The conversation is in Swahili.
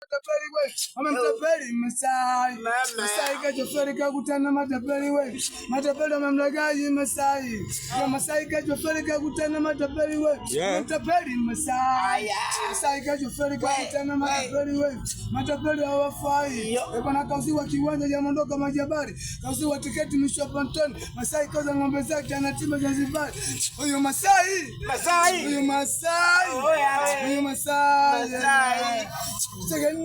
matapeli we. Wamemtapeli Masai. Masai kachoferi kakutana matapeli we. Matapeli wamemlagai Masai. Ya Masai kachoferi kakutana matapeli we. Matapeli Masai. Masai kachoferi kakutana matapeli we. Matapeli hawafai. Bwana kauziwa kiwanja ya mondoka Majabari. Kauziwa tiketi mwisho Pantoni. Masai kauza ng'ombe zake anatima Zanzibar. Huyo Masai. Huyo Masai. Huyo Masai. Take it.